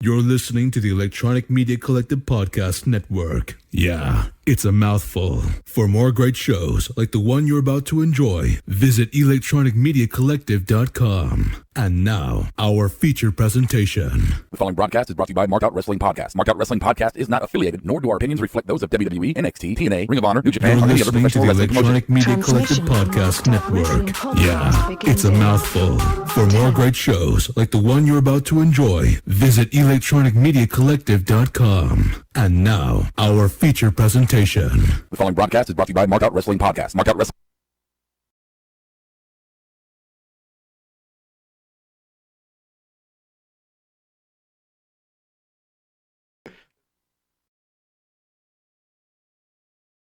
You're listening to the Electronic Media Collective Podcast Network. Yeah, it's a mouthful. For more great shows like the one you're about to enjoy, visit electronicmediacollective.com. And now, our feature presentation. The following broadcast is brought to you by Marked Out Wrestling Podcast. Marked Out Wrestling Podcast is not affiliated, nor do our opinions reflect those of WWE, NXT, TNA, Ring of Honor, New Japan, You're or any other listening to professional the wrestling Electronic promotion. Media Collective Podcast Network. Yeah, it's a mouthful. For more great shows like the one you're about to enjoy, visit electronicmediacollective.com. And now, our feature presentation. The following broadcast is brought to you by Marked Out Wrestling Podcast. Marked Out Wrestling.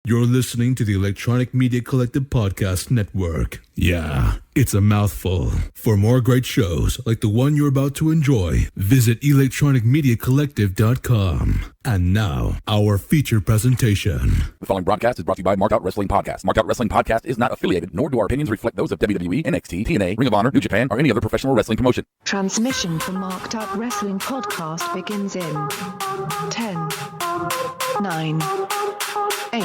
You're listening to the Electronic Media Collective Podcast Network. Yeah, it's a mouthful. For more great shows like the one you're about to enjoy, visit electronicmediacollective.com. And now, our feature presentation. The following broadcast is brought to you by Marked Out Wrestling Podcast. Marked Out Wrestling Podcast is not affiliated, nor do our opinions reflect those of WWE, NXT, TNA, Ring of Honor, New Japan, or any other professional wrestling promotion. Transmission from Marked Out Wrestling Podcast begins in 10, 9, 8,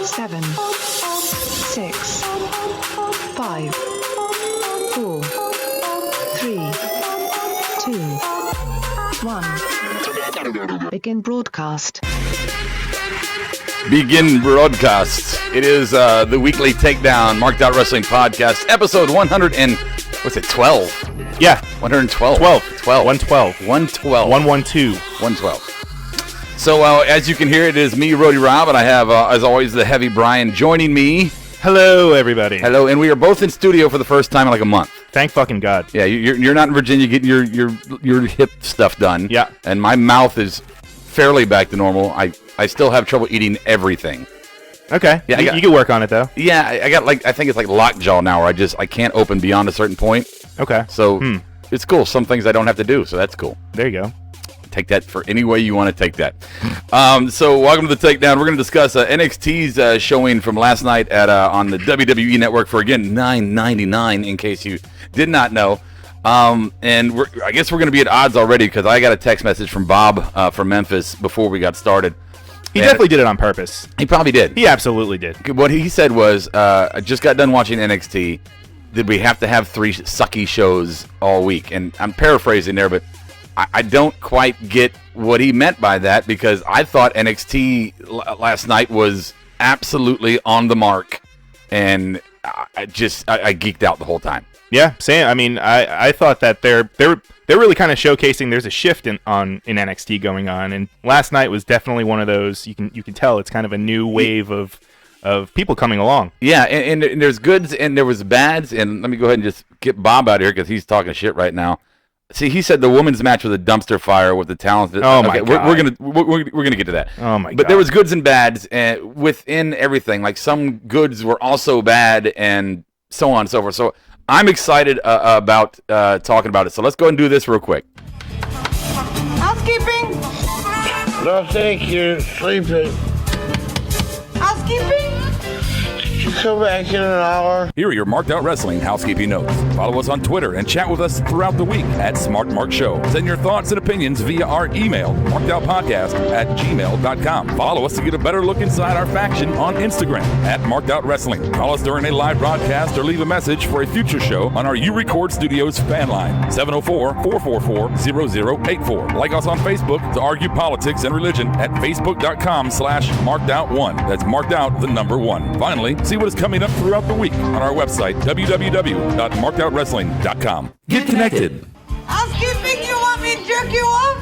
7, 6, 5, 4, 3, 2, 1. Begin broadcast. Begin broadcast. It is the weekly takedown, Marked Out Wrestling Podcast, episode 100 and, what's it, 12? Yeah. 112. 112. 112. 112. 112. So, as you can hear, it is me, Roadie Rob, and I have, as always, the heavy Brian joining me. Hello, everybody. Hello, and we are both in studio for the first time in like a month. Thank fucking God. Yeah, you're not in Virginia getting your hip stuff done. Yeah. And my mouth is fairly back to normal. I still have trouble eating everything. Okay. Yeah, you can work on it, though. Yeah, I got I think it's like lockjaw now, where I can't open beyond a certain point. Okay. So it's cool. Some things I don't have to do, so that's cool. There you go. Take that for any way you want to take that. So welcome to the Takedown. We're going to discuss NXT's showing from last night at on the WWE Network for, again, $9.99 in case you did not know. And I guess we're going to be at odds already because I got a text message from Bob from Memphis before we got started. He definitely did it on purpose. He probably did. He absolutely did. What he said was, I just got done watching NXT. Did we have to have 3 sucky shows all week? And I'm paraphrasing there, but I don't quite get what he meant by that because I thought NXT last night was absolutely on the mark, and I geeked out the whole time. Yeah, same. I mean, I thought that they're really kind of showcasing there's a shift in NXT going on, and last night was definitely one of those. You can tell it's kind of a new wave of people coming along. Yeah, and there's goods and there was bads, and let me go ahead and just get Bob out of here because he's talking shit right now. See, he said the women's match was a dumpster fire with the talented. Oh my God. We're gonna get to that. Oh my God. But there was goods and bads within everything. Like some goods were also bad, and so on and so forth. So I'm excited about talking about it. So let's go and do this real quick. Housekeeping. No, thank you. Sleeping. Housekeeping. You come back in an hour. Here are your Marked Out Wrestling housekeeping notes. Follow us on Twitter and chat with us throughout the week at SmartMarkShow. Send your thoughts and opinions via our email, markedoutpodcast@gmail.com. Follow us to get a better look inside our faction on Instagram at Marked Out Wrestling. Call us during a live broadcast or leave a message for a future show on our U-Record Studios fan line, 704-444-0084. Like us on Facebook to argue politics and religion at facebook.com/markedout1. That's marked out the number 1. Finally, see what is coming up throughout the week on our website, www.markedoutwrestling.com. Get connected. Housekeeping, you want me to jerk you off?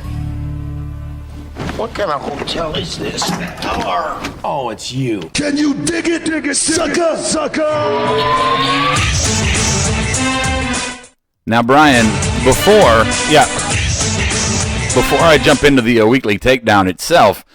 What kind of hotel is this? Oh, it's you. Can you dig it, sucker, sucker? Now, Brian, before I jump into the weekly takedown itself,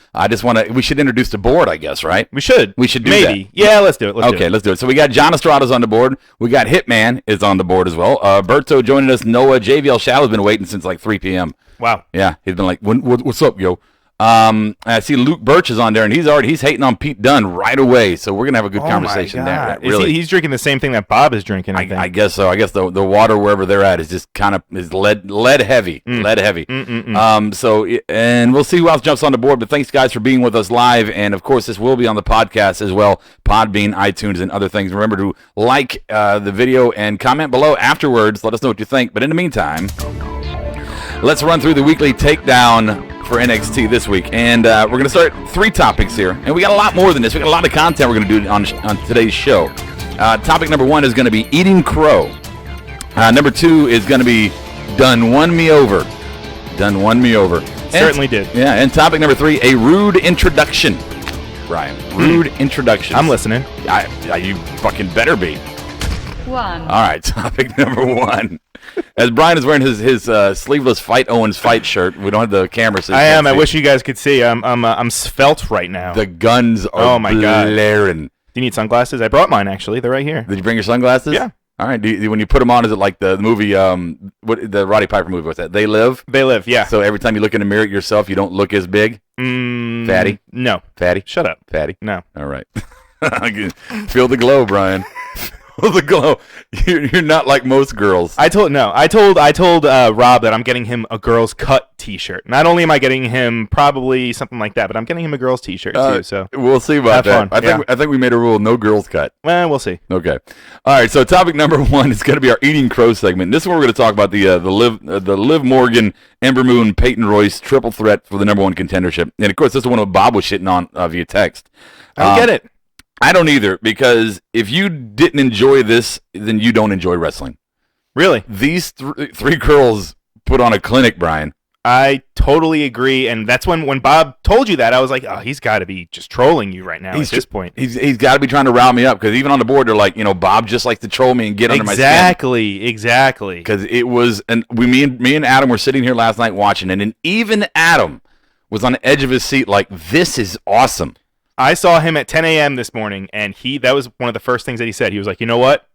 we should introduce the board, I guess, right? We should. We should do Maybe. that. Yeah, let's do it. Let's do it. So we got John Estrada's on the board. We got Hitman is on the board as well. Berto joining us. Noah, JVL Shallow's been waiting since like 3 p.m. Wow. Yeah, he's been like, what's up, yo? I see Luke Birch is on there, and he's hating on Pete Dunne right away. So we're gonna have a good conversation there. Really, he's drinking the same thing that Bob is drinking. I guess so. I guess the water wherever they're at is just kind of lead heavy. Lead heavy. So and we'll see who else jumps on the board. But thanks guys for being with us live, and of course this will be on the podcast as well, Podbean, iTunes, and other things. Remember to like the video and comment below afterwards. Let us know what you think. But in the meantime, let's run through the weekly takedown for NXT this week, and we're going to start 3 topics here, and we got a lot more than this. We got a lot of content we're going to do on today's show. Topic number 1 is going to be eating crow. Number 2 is going to be done won me over. Certainly did. Yeah, and topic number 3, a rude introduction. Brian, rude introduction. I'm listening. You fucking better be. 1. All right, topic number 1. As Brian is wearing his sleeveless Fight Owens fight shirt, we don't have the camera. So I am. I wish you guys could see. I'm svelte right now. The guns are oh my blaring. God. Do you need sunglasses? I brought mine actually. They're right here. Did you bring your sunglasses? Yeah. All right. When you put them on, is it like the movie? What the Roddy Piper movie? What's that? They Live. They Live. Yeah. So every time you look in the mirror at yourself, you don't look as big. Fatty. No. Fatty. Shut up. Fatty. No. All right. Feel the glow, Brian. The glow. You're not like most girls. I told Rob that I'm getting him a girl's cut T-shirt. Not only am I getting him probably something like that, but I'm getting him a girl's T-shirt too. So we'll see about that. Fun. I think we made a rule: no girls cut. Well, we'll see. Okay. All right. So topic number 1 is going to be our eating crow segment. This is where we're going to talk about the Liv Morgan, Ember Moon, Peyton Royce triple threat for the number 1 contendership. And of course, this is one of Bob was shitting on via text. I get it. I don't either, because if you didn't enjoy this, then you don't enjoy wrestling. Really? These 3 girls put on a clinic, Brian. I totally agree, and that's when Bob told you that, I was like, oh, he's got to be just trolling you right now at this point. He's got to be trying to rile me up, because even on the board, they're like, Bob just likes to troll me and get under my skin. Exactly. Because it was, and me and Adam were sitting here last night watching, and even Adam was on the edge of his seat like, this is awesome. I saw him at 10 a.m. this morning, and that was one of the first things that he said. He was like, you know what?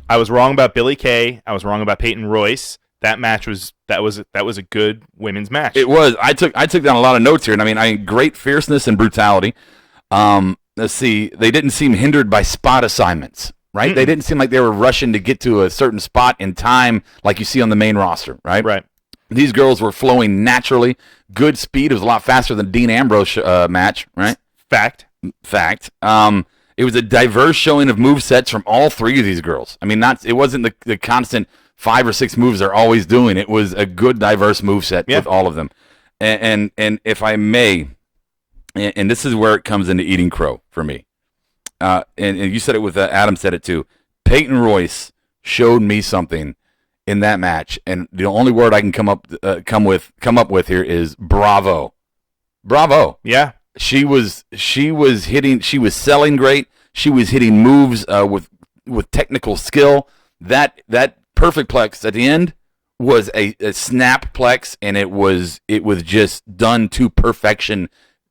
I was wrong about Billie Kay. I was wrong about Peyton Royce. That match was a good women's match. It was. I took down a lot of notes here, and I mean, great fierceness and brutality. Let's see. They didn't seem hindered by spot assignments, right? Mm-mm. They didn't seem like they were rushing to get to a certain spot in time like you see on the main roster, right? Right. These girls were flowing naturally. Good speed. It was a lot faster than Dean Ambrose match, right? Fact. It was a diverse showing of movesets from all 3 of these girls. I mean, it wasn't the constant 5 or 6 moves they're always doing. It was a good, diverse moveset with all of them. And if I may, and this is where it comes into eating crow for me. And you said it with Adam said it too. Peyton Royce showed me something in that match, and the only word I can come up with here is bravo. Bravo. Yeah. She was selling great. She was hitting moves with technical skill. That perfect plex at the end was a snap plex, and it was just done to perfection,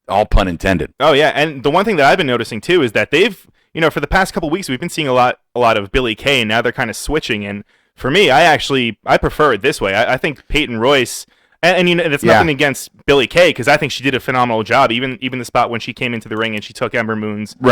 all pun intended. Oh yeah, and the one thing that I've been noticing too is that they've, for the past couple weeks we've been seeing a lot of Billie Kay, and now they're kind of switching. And for me, I prefer it this way. I think Peyton Royce. And it's nothing against Billie Kay, because I think she did a phenomenal job. Even the spot when she came into the ring and she took Ember Moon's took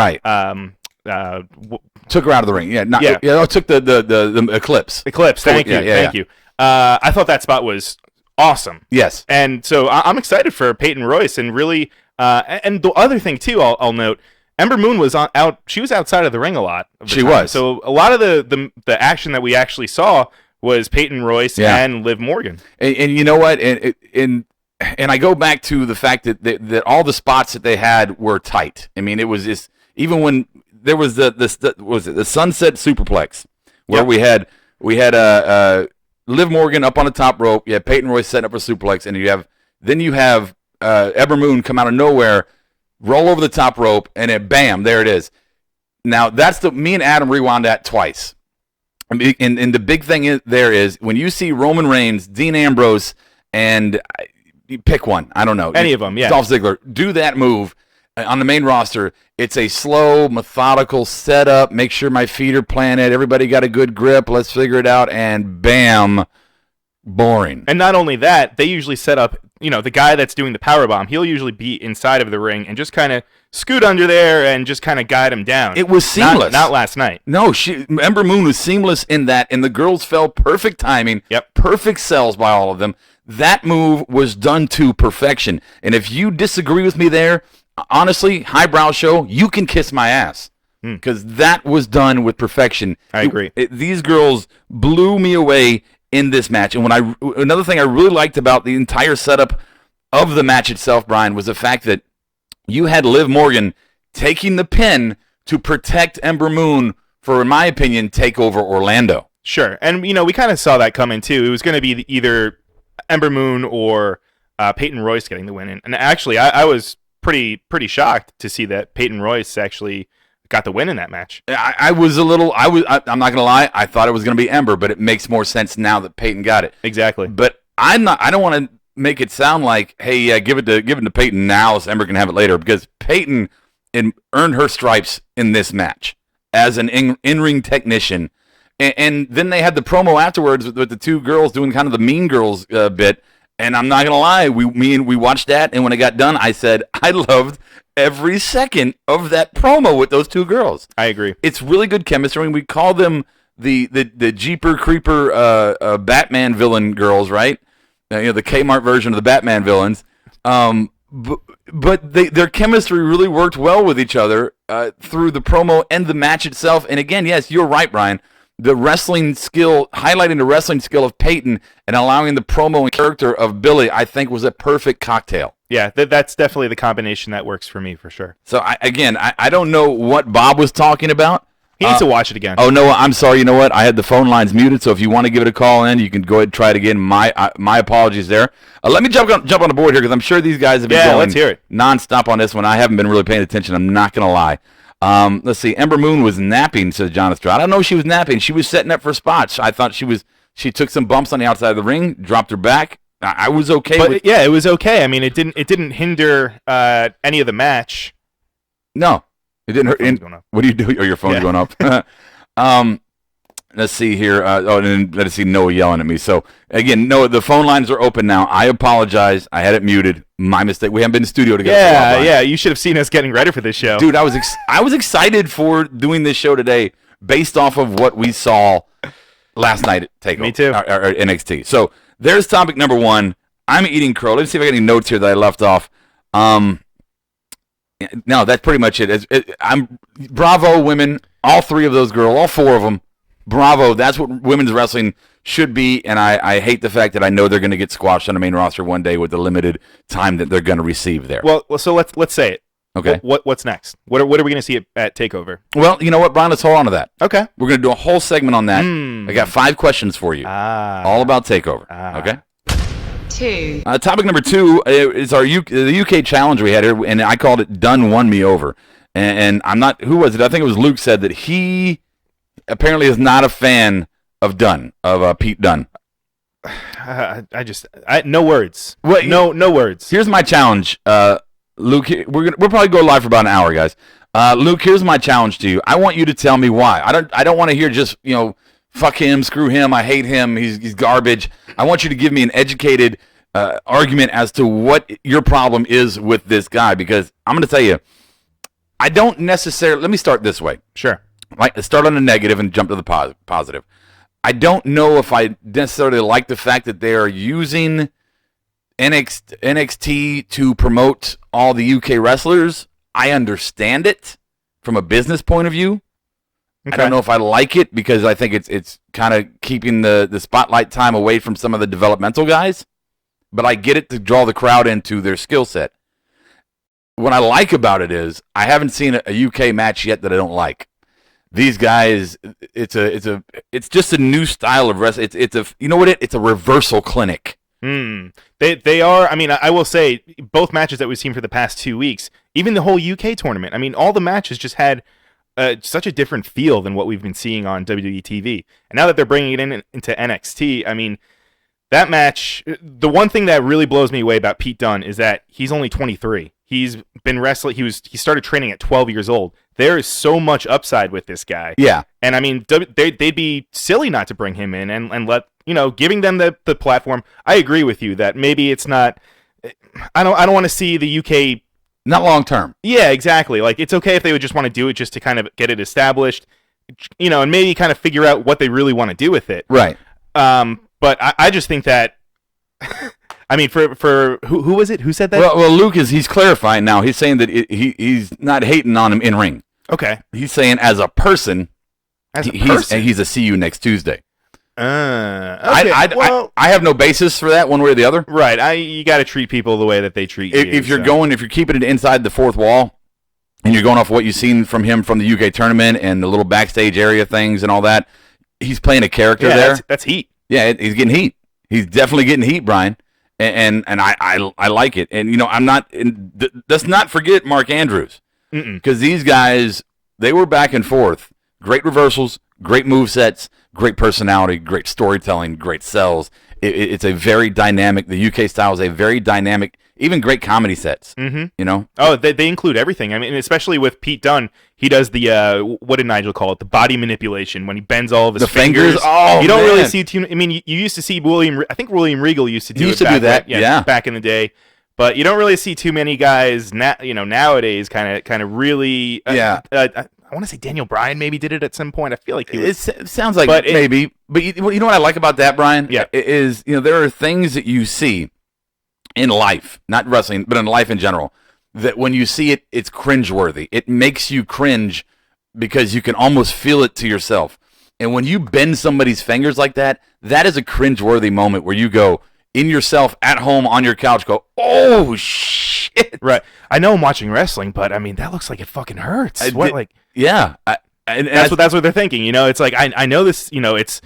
her out of the ring. Took the Eclipse. Thank you. I thought that spot was awesome. Yes. And so I'm excited for Peyton Royce, and really, and the other thing too, I'll note, Ember Moon was she was outside of the ring a lot. She was. So a lot of the action that we actually saw was Peyton Royce and Liv Morgan. And you know what? And I go back to the fact that all the spots that they had were tight. I mean, it was just, even when there was the sunset superplex where we had Liv Morgan up on the top rope. You had Peyton Royce setting up a suplex, and you have Ember Moon come out of nowhere, roll over the top rope, and then bam, there it is. Now me and Adam rewound that twice. And the big thing is when you see Roman Reigns, Dean Ambrose, and you pick one. I don't know. Any of them, yeah. Dolph Ziggler, do that move on the main roster. It's a slow, methodical setup. Make sure my feet are planted. Everybody got a good grip. Let's figure it out. And bam, boring. And not only that, they usually set up the guy that's doing the powerbomb, he'll usually be inside of the ring and just kind of scoot under there and just kind of guide him down. It was seamless. Not last night. No, Ember Moon was seamless in that, and the girls fell perfect timing. Yep. Perfect sells by all of them. That move was done to perfection. And if you disagree with me there, honestly, highbrow show, you can kiss my ass. Because that was done with perfection. I agree. These girls blew me away in this match. And another thing I really liked about the entire setup of the match itself, Brian, was the fact that you had Liv Morgan taking the pin to protect Ember Moon for, in my opinion, TakeOver Orlando. Sure. And, we kind of saw that coming, too. It was going to be either Ember Moon or Peyton Royce getting the win. And actually, I was pretty shocked to see that Peyton Royce actually got the win in that match. I'm not going to lie, I thought it was going to be Ember, but it makes more sense now that Peyton got it. Exactly. But I don't want to make it sound like, hey, give it to Peyton now so Ember can have it later, because Peyton earned her stripes in this match as an in-ring technician. And then they had the promo afterwards with the two girls doing kind of the Mean Girls bit. And I'm not going to lie, we watched that, and when it got done, I said, I loved every second of that promo with those two girls. I agree. It's really good chemistry. We call them the Jeeper Creeper Batman villain girls, right? The Kmart version of the Batman villains. But their chemistry really worked well with each other through the promo and the match itself. And again, yes, you're right, Brian. The wrestling skill, highlighting the wrestling skill of Peyton and allowing the promo and character of Billy, I think was a perfect cocktail. Yeah, that's definitely the combination that works for me, for sure. So, I don't know what Bob was talking about. He needs to watch it again. Oh, no, I'm sorry. You know what? I had the phone lines muted, so if you want to give it a call in, you can go ahead and try it again. My apologies there. Let me jump on the board here, because I'm sure these guys have been going let's hear it. nonstop on this one. I haven't been really paying attention. I'm not going to lie. Let's see. Ember Moon was napping, says Jonathan. I don't know if she was napping. She was setting up for spots. I thought she took some bumps on the outside of the ring, dropped her back. I was okay with it. It was okay. I mean, it didn't hinder any of the match. No. It didn't hurt. What do you do? Oh, your phone's going up. Let's see here. And then let's see Noah yelling at me. So, again, Noah, the phone lines are open now. I apologize. I had it muted. My mistake. We haven't been in studio together. Yeah. You should have seen us getting ready for this show. Dude, I was excited for doing this show today based off of what we saw last night at TakeOver. Me too. Or NXT. So, there's topic number one. I'm eating crow. Let's see if I got any notes here that I left off. No, that's pretty much it. I'm bravo, women. All three of those girls, all four of them. Bravo. That's what women's wrestling should be. And I hate the fact that I know they're going to get squashed on the main roster one day with the limited time that they're going to receive there. Well, so let's say it. Okay. What's next? What are we going to see at TakeOver? Well, you know what, Brian? Let's hold on to that. Okay. We're going to do a whole segment on that. I got 5 questions for you. All about TakeOver. Okay. 2. Topic number 2 is the UK challenge we had here, and I called it "Dunn Won Me Over." And I'm not. Who was it? I think it was Luke said that he apparently is not a fan of Dunn, of Pete Dunne. No words. Well, no words. Here's my challenge, Luke. We'll probably go live for about an hour, guys. Luke, here's my challenge to you. I want you to tell me why. I don't want to hear just fuck him, screw him, I hate him, he's garbage. I want you to give me an educated argument as to what your problem is with this guy, because I'm going to tell you, I don't necessarily. Let me start this way. Sure. Start on the negative and jump to the positive. I don't know if I necessarily like the fact that they are using NXT to promote all the UK wrestlers. I understand it from a business point of view. Okay. I don't know if I like it because I think it's kind of keeping the spotlight time away from some of the developmental guys. But I get it to draw the crowd into their skill set. What I like about it is I haven't seen a UK match yet that I don't like. These guys, it's just a new style of wrestling. It's a reversal clinic. They are. I mean, I will say both matches that we've seen for the past 2 weeks, even the whole UK tournament. I mean, all the matches just had such a different feel than what we've been seeing on WWE TV. And now that they're bringing it into NXT, I mean, that match. The one thing that really blows me away about Pete Dunne is that he's only 23. He's been wrestling. He started training at 12 years old. There is so much upside with this guy. Yeah. And I mean, they'd be silly not to bring him in and let, giving them the platform. I agree with you that maybe it's not I don't want to see the UK. Not long term. Yeah, exactly. Like, it's okay if they would just want to do it just to kind of get it established, and maybe kind of figure out what they really want to do with it. Right. But I just think that, I mean, for who was it? Who said that? Well, Luke he's clarifying now. He's saying that he's not hating on him in ring. Okay. He's saying as a person, he's a see you next Tuesday. Okay. I have no basis for that one way or the other. Right. You got to treat people the way that they treat you. If you're keeping it inside the fourth wall, and you're going off what you've seen from him from the UK tournament and the little backstage area things and all that, he's playing a character there. That's heat. Yeah, he's getting heat. He's definitely getting heat, Brian. And I like it. And I'm not. Let's not forget Mark Andrews, because these guys, they were back and forth. Great reversals, great movesets, great personality, great storytelling, great sells. It's a very dynamic. The UK style is a very dynamic, even great comedy sets. Oh, they include everything. I mean, especially with Pete Dunne, he does the what did Nigel call it? The body manipulation, when he bends all of his fingers. Oh, you don't really see too. I mean, you used to see William. I think William Regal used to do that. Yeah, back in the day. But you don't really see too many guys nowadays kind of really. I want to say Daniel Bryan maybe did it at some point. I feel like it sounds like maybe. But you know what I like about that, Brian? Yeah, is there are things that you see in life, not wrestling, but in life in general, that when you see it, it's cringeworthy. It makes you cringe because you can almost feel it to yourself. And when you bend somebody's fingers like that, that is a cringeworthy moment where you go in yourself at home on your couch, go, oh shit. Right. I know I'm watching wrestling, but I mean that looks like it fucking hurts. Yeah. And that's what they're thinking. It's like I know this. It's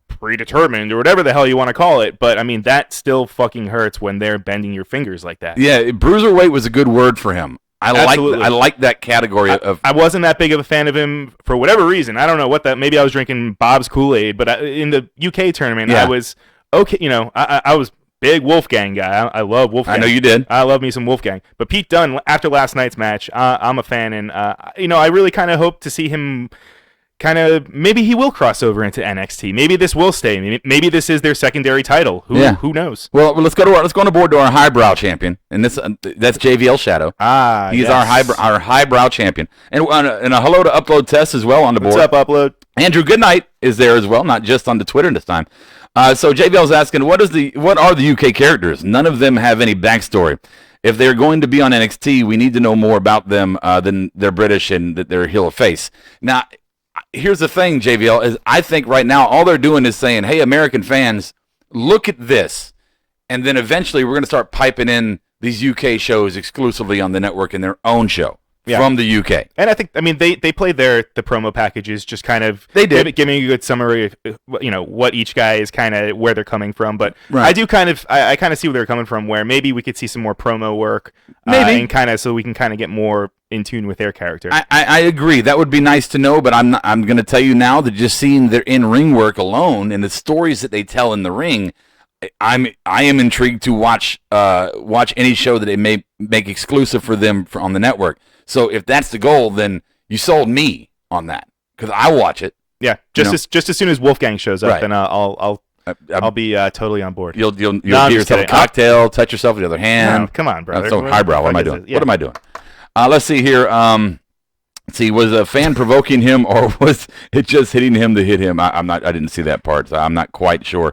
predetermined or whatever the hell you want to call it, but I mean that still fucking hurts when they're bending your fingers like that. Yeah, bruiserweight was a good word for him. I like that category of. I wasn't that big of a fan of him for whatever reason. I don't know what that. Maybe I was drinking Bob's Kool-Aid, but in the UK tournament, I was okay. I was big Wolfgang guy. I love Wolfgang. I know you did. I love me some Wolfgang. But Pete Dunne, after last night's match, I'm a fan, and I really kind of hope to see him. Maybe he will cross over into NXT. Maybe this will stay. Maybe this is their secondary title. Who knows? Well, let's go on board to our highbrow champion, and that's JVL Shadow. He's our highbrow champion, and a hello to Upload Test as well on the board. What's up, Upload? Andrew Goodnight is there as well, not just on the Twitter this time. So JVL's asking, what are the UK characters? None of them have any backstory. If they're going to be on NXT, we need to know more about them than they're British and that they're heel or face. Now, here's the thing, JVL, is I think right now all they're doing is saying, hey, American fans, look at this. And then eventually we're going to start piping in these UK shows exclusively on the network in their own show from the UK. And I think, they played the promo packages, just kind of giving a good summary of, what each guy is kind of where they're coming from. But I do kind of see where they're coming from, where maybe we could see some more promo work. And kind of so we can kind of get more in tune with their character. I agree. That would be nice to know, but I'm going to tell you now that just seeing their in-ring work alone and the stories that they tell in the ring, I am intrigued to watch any show that they may make exclusive for them on the network. So if that's the goal, then you sold me on that, because I watch it. Yeah, just as soon as Wolfgang shows up, then I'll be totally on board. You'll give yourself a cocktail, touch yourself with the other hand. No, come on, brother. So highbrow. What am I doing? Yeah. What am I doing? Let's see here. Was a fan provoking him, or was it just hitting him to hit him? I didn't see that part, so I'm not quite sure.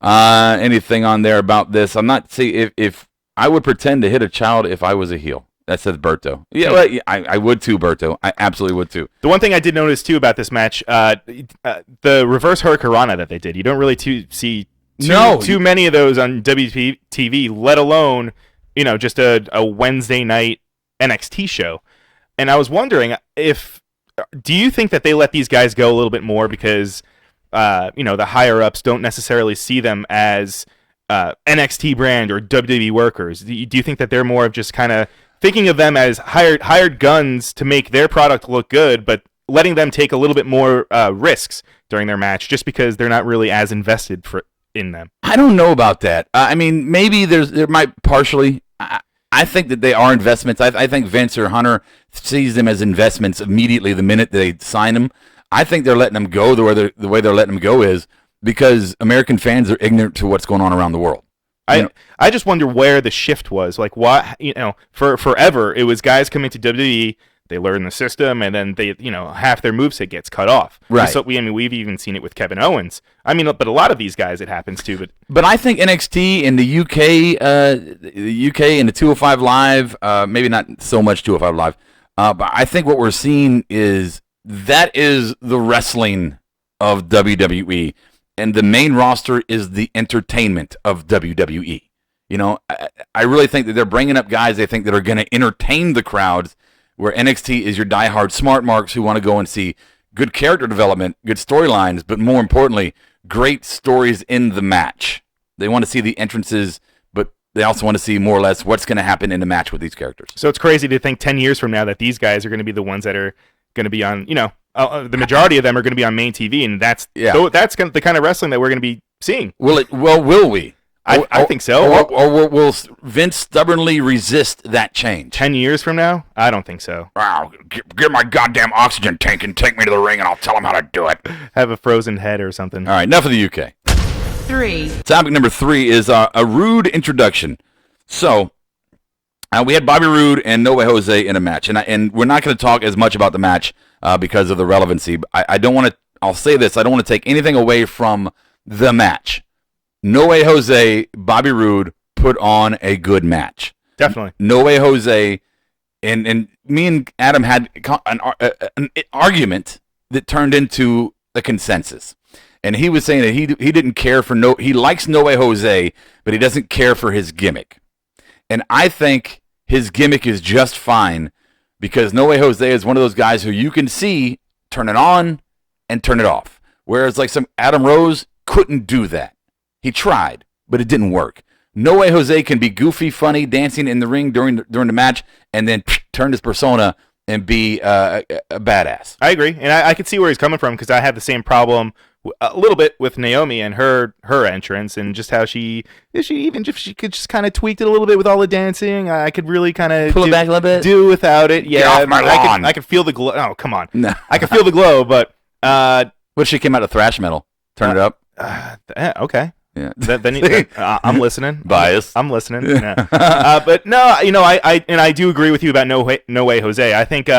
Anything on there about this? I'm not. See, if I would pretend to hit a child if I was a heel. That says Berto. Yeah, well, I would too, Berto. I absolutely would too. The one thing I did notice too about this match, the reverse Hurricanrana that they did. You don't really see too many of those on WTV, let alone just a Wednesday night NXT show. And I was wondering do you think that they let these guys go a little bit more because the higher ups don't necessarily see them as NXT brand or WWE workers? Do you think that they're more of just kind of thinking of them as hired guns to make their product look good, but letting them take a little bit more risks during their match just because they're not really as invested in them? I don't know about that. Maybe there might partially. I think that they are investments. I think Vince or Hunter sees them as investments immediately the minute they sign them. I think they're letting them go the way they're letting them go is because American fans are ignorant to what's going on around the world. I just wonder where the shift was. Like, why, for forever, it was guys coming to WWE, they learn the system, and then they, half their moveset gets cut off. Right. So we've even seen it with Kevin Owens. But a lot of these guys it happens to. But I think NXT in the UK, and the 205 Live, maybe not so much 205 Live, but I think what we're seeing is that is the wrestling of WWE, and the main roster is the entertainment of WWE. I really think that they're bringing up guys they think that are going to entertain the crowds, where NXT is your diehard smart marks who want to go and see good character development, good storylines, but more importantly, great stories in the match. They want to see the entrances, but they also want to see more or less what's going to happen in the match with these characters. So it's crazy to think 10 years from now that these guys are going to be the ones that are going to be on, the majority of them are going to be on main TV, and that's the kind of wrestling that we're going to be seeing. Will we? I think so. Or will Vince stubbornly resist that change? 10 years from now? I don't think so. Wow, get my goddamn oxygen tank and take me to the ring, and I'll tell them how to do it. Have a frozen head or something. All right, enough of the UK. 3. Topic number 3 is a Roode introduction. So, we had Bobby Roode and No Way Jose in a match, and we're not going to talk as much about the match because of the relevancy. But I don't want to. I'll say this: I don't want to take anything away from the match. No Way Jose, Bobby Roode put on a good match. Definitely. No Way Jose, and me and Adam had an argument that turned into a consensus. And he was saying that he didn't care for he likes No Way Jose, but he doesn't care for his gimmick. And I think his gimmick is just fine because No Way Jose is one of those guys who you can see turn it on and turn it off. Whereas like some Adam Rose couldn't do that. He tried, but it didn't work. No Way Jose can be goofy, funny, dancing in the ring during the match, and then turn his persona and be a badass. I agree, and I can see where he's coming from because I had the same problem a little bit with Naomi and her entrance, and just how she could just kind of tweaked it a little bit with all the dancing. I could really kind of pull it back a little bit, do without it. Yeah, get off my lawn. I could feel the glow. Oh, come on, no. I could feel the glow, but what if she came out of thrash metal? Turn it up. Okay. Yeah. Then I'm listening. Bias. I'm listening. Yeah. But no, I do agree with you about No Way Jose. I think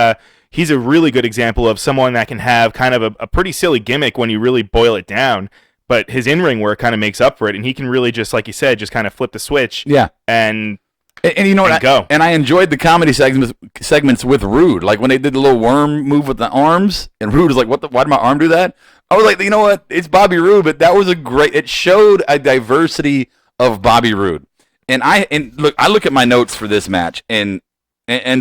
he's a really good example of someone that can have kind of a pretty silly gimmick when you really boil it down, but his in-ring work kind of makes up for it, and he can really just, like you said, just kind of flip the switch. Yeah. And you know what? Go. And I enjoyed the comedy segments with Roode, like when they did the little worm move with the arms, and Roode was like, why did my arm do that? I was like, you know what? It's Bobby Roode, but that was it showed a diversity of Bobby Roode. And I look at my notes for this match and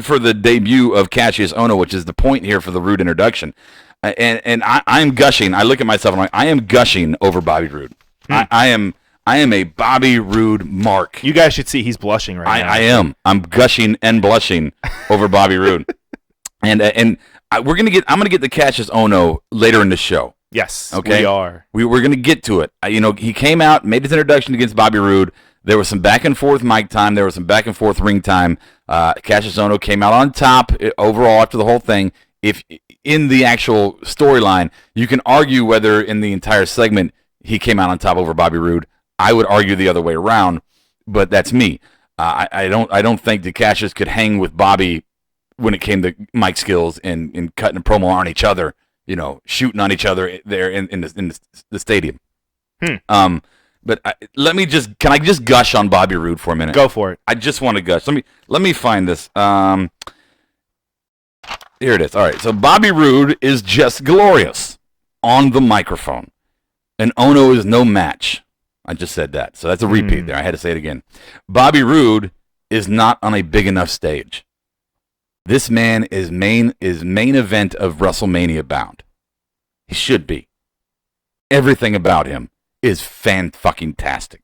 for the debut of Kassius Ohno, which is the point here for the Roode introduction. And I'm gushing. I look at myself and I'm like, I am gushing over Bobby Roode. I am a Bobby Roode mark. You guys should see he's blushing right now. I am. I'm gushing and blushing over Bobby Roode. And I'm gonna get the Kassius Ohno later in the show. Yes, okay. We are. We're going to get to it. He came out, made his introduction against Bobby Roode. There was some back and forth mic time. There was some back and forth ring time. Kassius Ohno came out on top overall after the whole thing. If in the actual storyline, you can argue whether in the entire segment he came out on top over Bobby Roode. I would argue the other way around, but that's me. I don't think that Kassius could hang with Bobby when it came to mic skills and cutting a promo on each other. Shooting on each other there in the stadium. But can I just gush on Bobby Roode for a minute? Go for it. I just want to gush. Let me find this. Here it is. All right. So Bobby Roode is just glorious on the microphone, and Ohno is no match. I just said that, so that's a repeat there. I had to say it again. Bobby Roode is not on a big enough stage. This man is main event of WrestleMania bound. He should be. Everything about him is fan-fucking-tastic.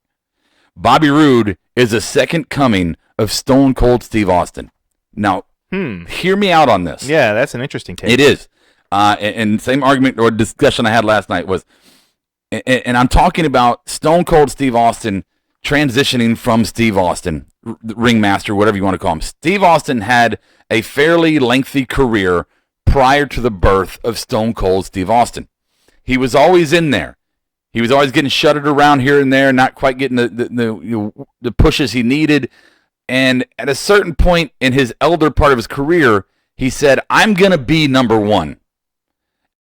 Bobby Roode is a second coming of Stone Cold Steve Austin. Now, hear me out on this. Yeah, that's an interesting take. It is. And same argument or discussion I had last night was, and I'm talking about Stone Cold Steve Austin transitioning from Steve Austin, ringmaster, whatever you want to call him. Steve Austin had a fairly lengthy career prior to the birth of Stone Cold Steve Austin. He was always in there. He was always getting shuttered around here and there, not quite getting the pushes he needed. And at a certain point in his elder part of his career, he said, I'm going to be number one.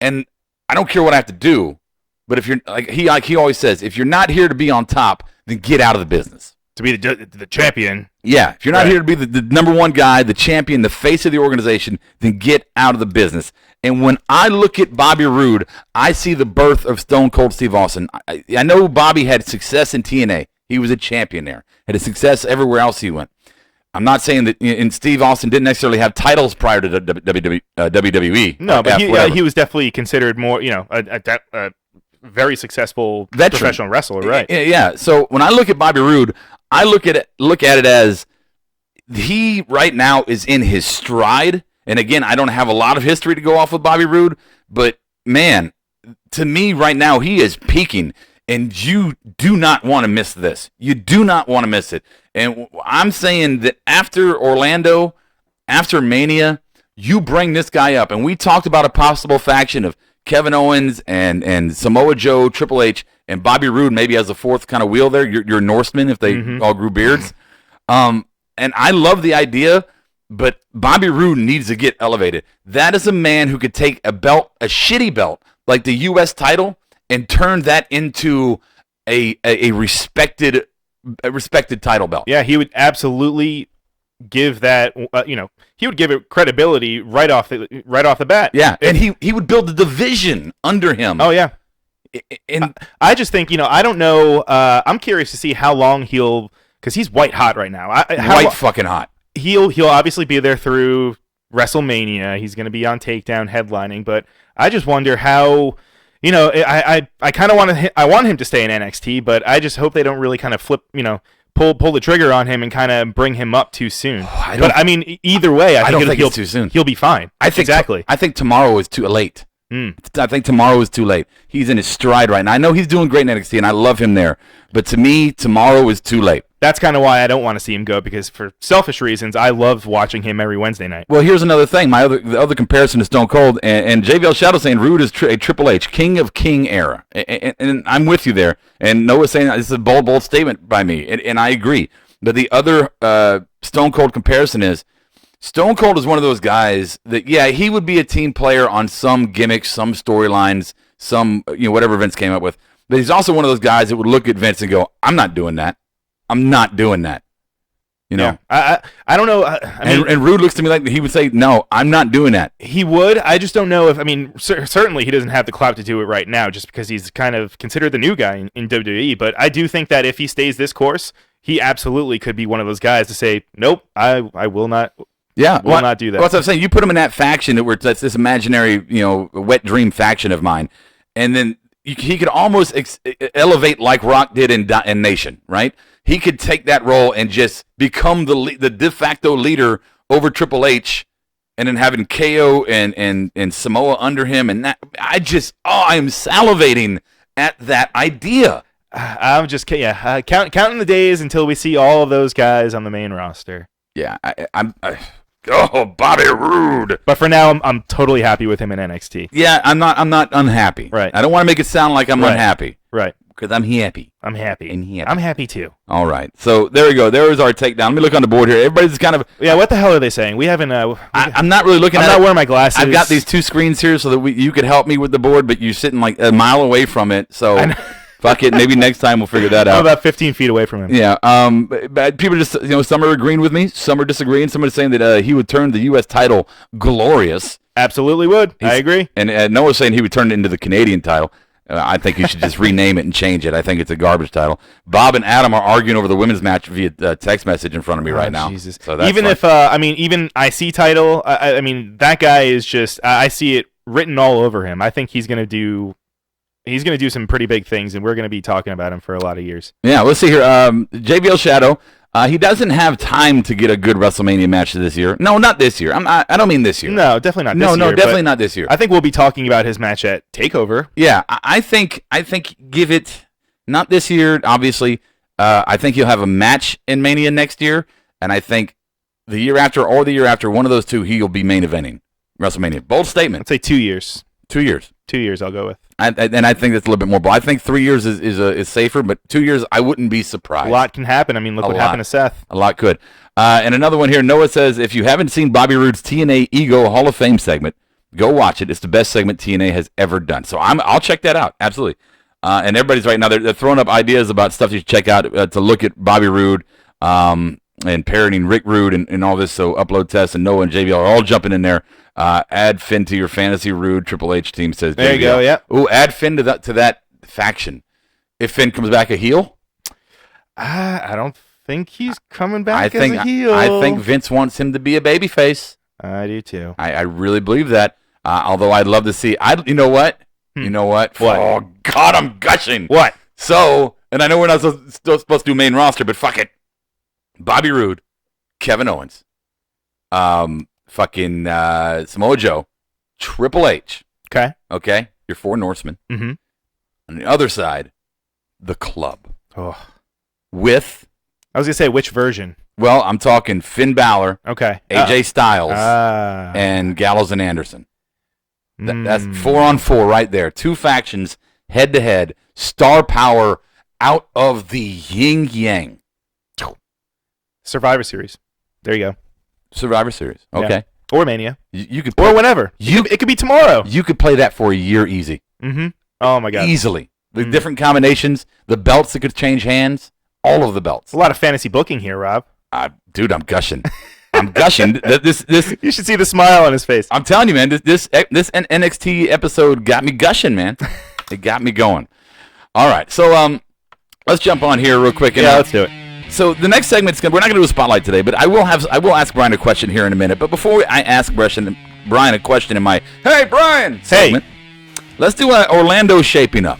And I don't care what I have to do, but if you're like he always says, if you're not here to be on top, then get out of the business. To be the champion. Yeah, if you're not here to be the number one guy, the champion, the face of the organization, then get out of the business. And when I look at Bobby Roode, I see the birth of Stone Cold Steve Austin. I know Bobby had success in TNA. He was a champion there. Had a success everywhere else he went. I'm not saying that and Steve Austin didn't necessarily have titles prior to WWE. No, but he was definitely considered more, a very successful veteran professional wrestler, right? Yeah. So when I look at Bobby Roode, I look at it as he right now is in his stride. And again, I don't have a lot of history to go off with Bobby Roode, but man, to me right now he is peaking, and you do not want to miss this. You do not want to miss it. And I'm saying that after Orlando, after Mania, you bring this guy up. And we talked about a possible faction of Kevin Owens and Samoa Joe, Triple H, and Bobby Roode maybe as a fourth kind of wheel there. You're Norsemen if they all grew beards. And I love the idea, but Bobby Roode needs to get elevated. That is a man who could take a belt, a shitty belt, like the U.S. title, and turn that into a respected title belt. Yeah, he would absolutely give that. He would give it credibility right off the bat. Yeah, and he would build a division under him. Oh yeah. And I just think I don't know. I'm curious to see how long because he's white hot right now. Fucking hot. He'll obviously be there through WrestleMania. He's going to be on Takedown headlining, but I just wonder how. I kind of want him to stay in NXT, but I just hope they don't really kind of pull the trigger on him and kind of bring him up too soon. Either way, I think it's too soon. He'll be fine. I think exactly. I think tomorrow is too late. I think tomorrow is too late. He's in his stride right now. I know he's doing great in NXT, and I love him there. But to me, tomorrow is too late. That's kind of why I don't want to see him go, because for selfish reasons, I love watching him every Wednesday night. Well, here's another thing. The other comparison to Stone Cold, and JVL Shadow saying Roode is a Triple H, King of King era. And I'm with you there. And Noah's saying this is a bold statement by me, and I agree. But the other Stone Cold comparison is, Stone Cold is one of those guys that, yeah, he would be a team player on some gimmicks, some storylines, some, whatever Vince came up with. But he's also one of those guys that would look at Vince and go, I'm not doing that. I'm not doing that. Yeah. I don't know. And Roode looks to me like he would say, no, I'm not doing that. He would. I just don't know if, certainly he doesn't have the clout to do it right now just because he's kind of considered the new guy in WWE. But I do think that if he stays this course, he absolutely could be one of those guys to say, nope, I will not. Yeah, will not do that. Well, that's what I'm saying. You put him in that faction that's this imaginary, wet dream faction of mine, and then he could almost elevate like Rock did in Nation, right? He could take that role and just become the de facto leader over Triple H, and then having KO and Samoa under him, and that I am salivating at that idea. I'm just counting the days until we see all of those guys on the main roster. Yeah, Oh, Bobby Roode. But for now, I'm totally happy with him in NXT. Yeah, I'm not unhappy. Right. I don't want to make it sound like I'm unhappy. Right. Because I'm happy. I'm happy. And happy. I'm happy too. All right. So there we go. There is our takedown. Let me look on the board here. Everybody's kind of... Yeah, what the hell are they saying? We haven't... I'm not really looking I'm not wearing my glasses. I've got these two screens here so that you could help me with the board, but you're sitting like a mile away from it. So... Fuck it. Maybe next time we'll figure that out. I'm about 15 feet away from him. Yeah. But people just, some are agreeing with me. Some are disagreeing. Some are saying that he would turn the U.S. title glorious. Absolutely would. I agree. And Noah's saying he would turn it into the Canadian title. I think you should just rename it and change it. I think it's a garbage title. Bob and Adam are arguing over the women's match via text message in front of me right now. Jesus. So that's even fun. if, even IC title, that guy is just, I see it written all over him. I think he's going to do some pretty big things, and we're going to be talking about him for a lot of years. Yeah, let's see here. JBL Shadow, he doesn't have time to get a good WrestleMania match this year. No, not this year. I don't mean this year. No, definitely not this year. No, definitely not this year. I think we'll be talking about his match at TakeOver. Yeah, I think give it, not this year, obviously. I think he'll have a match in Mania next year, and I think the year after or the year after, one of those two, he'll be main eventing WrestleMania. Bold statement. I'd say 2 years. 2 years. 2 years, I'll go with. And I think that's a little bit more. But I think 3 years is safer, but 2 years I wouldn't be surprised. A lot can happen. I mean, look what happened to Seth. A lot could. And another one here. Noah says, if you haven't seen Bobby Roode's TNA Ego Hall of Fame segment, go watch it. It's the best segment TNA has ever done. So I'll check that out. Absolutely. And everybody's right now, they're throwing up ideas about stuff you should check out to look at Bobby Roode and parodying Rick Rude and all this. So Upload Test and Noah and JBL are all jumping in there. Add Finn to your fantasy Rude Triple H team, says JBL. There you go, yeah. Ooh, add Finn to that faction. If Finn comes back a heel? I don't think he's coming back as a heel. I think Vince wants him to be a babyface. I do too. I really believe that. Although I'd love to see. You know what? You know what? What? Oh, God, I'm gushing. What? So, and I know we're not still supposed to do main roster, but fuck it. Bobby Roode, Kevin Owens, Samoa Joe, Triple H. Okay? Your 4 Norsemen. Mm-hmm. On the other side, the Club. Oh. With... I was going to say, which version? Well, I'm talking Finn Balor, okay, AJ Styles, and Gallows and Anderson. That's 4-on-4 right there. 2 factions, head-to-head. Star power out of the yin-yang. Survivor Series. There you go. Survivor Series. Okay. Yeah. Or Mania. You could or whenever. It could be tomorrow. You could play that for a year easy. Mm-hmm. Oh, my God. Easily. The different combinations, the belts that could change hands, all of the belts. A lot of fantasy booking here, Rob. Dude, I'm gushing. I'm gushing. This You should see the smile on his face. I'm telling you, man, this NXT episode got me gushing, man. It got me going. All right. So let's jump on here real quick. Let's do it. So the next segment's we're not going to do a spotlight today, but I will ask Brian a question here in a minute. But before I ask Brian a question in my Hey Brian segment, let's do Orlando shaping up.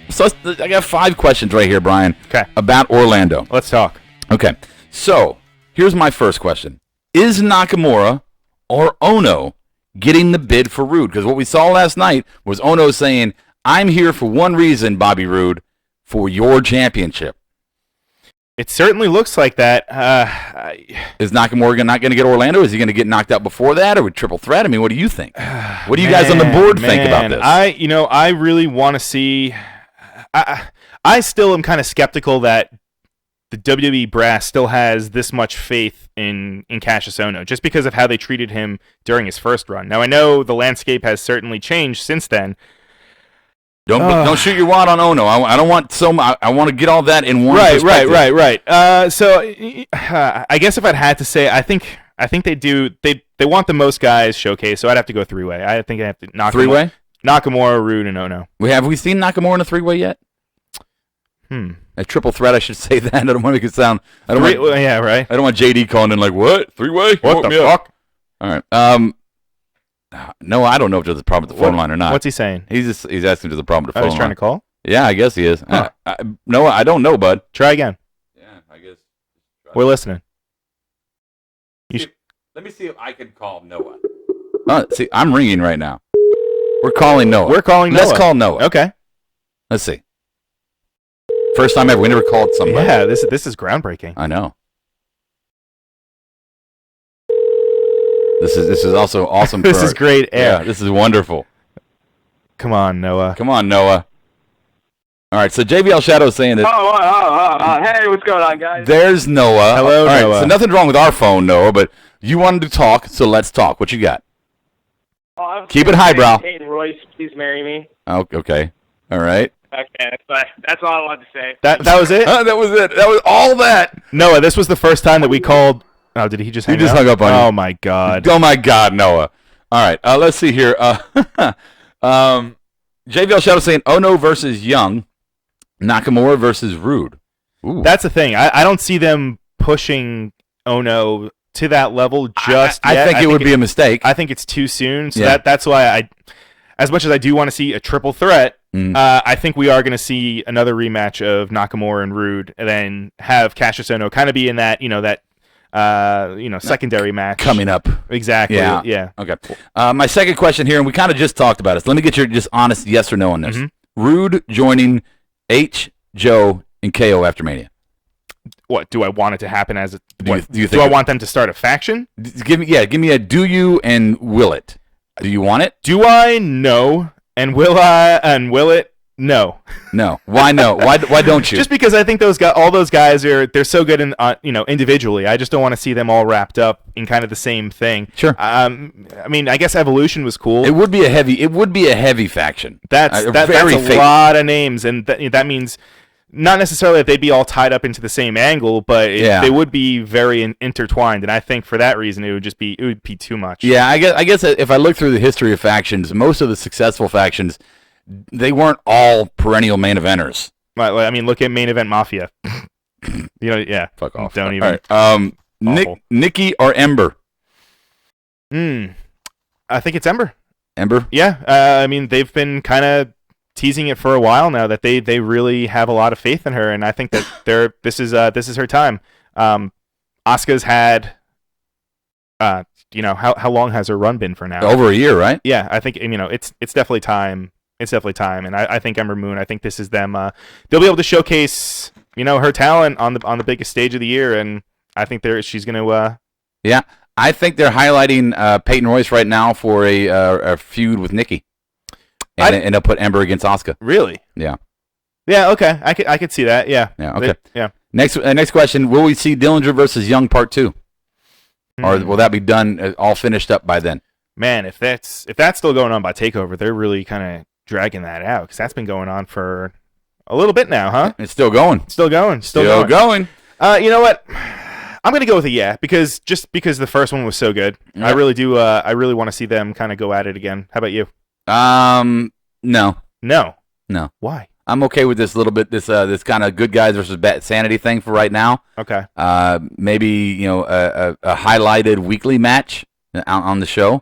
So I got 5 questions right here, Brian. Okay. About Orlando. Let's talk. Okay. So here's my first question: is Nakamura or Ohno getting the bid for Roode? Because what we saw last night was Ohno saying, "I'm here for one reason, Bobby Roode, for your championship." It certainly looks like that. Is Nakamura not going to get Orlando? Is he going to get knocked out before that, or with triple threat? I mean, what do you think? What do you guys on the board think about this? I really want to see. I still am kind of skeptical that the WWE brass still has this much faith in Kassius Ohno, just because of how they treated him during his first run. Now, I know the landscape has certainly changed since then. Don't shoot your wad on Ohno. I don't want I want to get all that in one. Right. So I guess if I'd had to say, I think they do. They want the most guys showcased. So I'd have to go 3-way. I think I have to Nakamura, 3-way, Roode, and Ohno. Have we seen Nakamura in a 3-way yet? A triple threat. I should say that. I don't want to make it sound. Yeah, right. I don't want JD calling in like, what 3-way? What the fuck? All right. No, I don't know if there's a problem with the phone line or not. What's he saying? He's asking if there's a problem with the phone line. He's trying to call? Yeah, I guess he is. Huh. No, I don't know, bud. Try again. Yeah, I guess. We're listening. Let me see if I can call Noah. See, I'm ringing right now. We're calling Noah. Let's call Noah. Okay. Let's see. First time ever. We never called somebody. Yeah, this is groundbreaking. I know. This is also awesome. This is great air. Yeah, this is wonderful. Come on, Noah. All right, so JBL Shadow's saying that. Hey, what's going on, guys? There's Noah. Hello, All right, Noah. so nothing's wrong with our phone, Noah, but you wanted to talk, so let's talk. What you got? Keep it highbrow. Hey, Royce, please marry me. Oh, okay. All right. Okay, that's all I wanted to say. That was it? That was it. That was all that. Noah, this was the first time that we called. Oh, did he just hang up? He just hung up on you. Oh, my God. Oh, my God, Noah. All right, let's see here. JVL Shadow saying Ohno versus Young, Nakamura versus Roode. Ooh. That's the thing. I don't see them pushing Ohno to that level just yet. I think it would be a mistake. I think it's too soon. So that's why as much as I do want to see a triple threat, I think we are going to see another rematch of Nakamura and Roode, and then have Kassius Ohno kind of be in that, secondary match coming up. Exactly. Yeah. Okay. My second question here, and we kind of just talked about it. So let me get your just honest yes or no on this. Roode joining H, Joe, and KO after Mania. What do I want it to happen as? Do I want them to start a faction? Give me a do you and will it? Do you want it? Do I? No. And will it? No. No. Why no? Why don't you? Just because I think all those guys they're so good in individually. I just don't want to see them all wrapped up in kind of the same thing. Sure. I mean, I guess Evolution was cool. It would be a heavy faction. That's a lot of names, and that means not necessarily that they'd be all tied up into the same angle, but they would be very intertwined. And I think for that reason, it would be too much. Yeah, I guess if I look through the history of factions, most of the successful factions, they weren't all perennial main eventers. I mean, look at Main Event Mafia. Yeah. Fuck off. Don't even. All right. Nikki or Ember? I think it's Ember. Ember? Yeah. I mean, they've been kind of teasing it for a while now that they really have a lot of faith in her, and I think that this is her time. Asuka's had how long has her run been for now? Over a year, right? Yeah, I think it's definitely time. It's definitely time, and I think Ember Moon. I think this is them. They'll be able to showcase her talent on the biggest stage of the year, and I think she's gonna. Yeah, I think they're highlighting Peyton Royce right now for a feud with Nikki, and they'll put Ember against Asuka. Really? Yeah. Yeah. Okay. I could see that. Yeah. Yeah. Okay. Yeah. Next question: will we see Dillinger versus Young Part 2, or will that be done all finished up by then? Man, if that's still going on by TakeOver, they're really kind of dragging that out because that's been going on for a little bit now, huh? It's still going. Still going. You know what? I'm gonna go with a yeah because the first one was so good. Yeah. I really do. I really want to see them kind of go at it again. How about you? No. Why? I'm okay with this little bit. This kind of good guys versus bad sanity thing for right now. Okay. Maybe a highlighted weekly match on the show.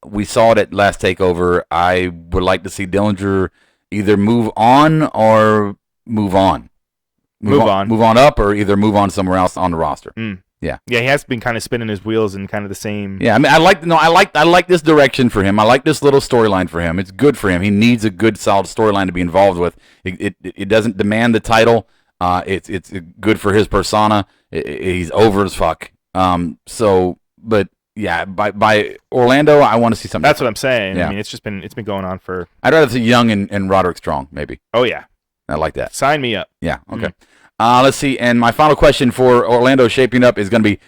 We saw it at last TakeOver. I would like to see Dillinger either move on or move on. Move on up, or either move on somewhere else on the roster. Yeah, he has been kind of spinning his wheels in kind of the same. Yeah, I mean, I like this direction for him. I like this little storyline for him. It's good for him. He needs a good, solid storyline to be involved with. It doesn't demand the title. It's good for his persona. He's over as fuck. But yeah, by Orlando, I want to see something. That's what I'm saying. Yeah. I mean, it's been going on for. I'd rather see Young and Roderick Strong, maybe. Oh yeah, I like that. Sign me up. Yeah. Okay. Let's see. And my final question for Orlando shaping up is going to be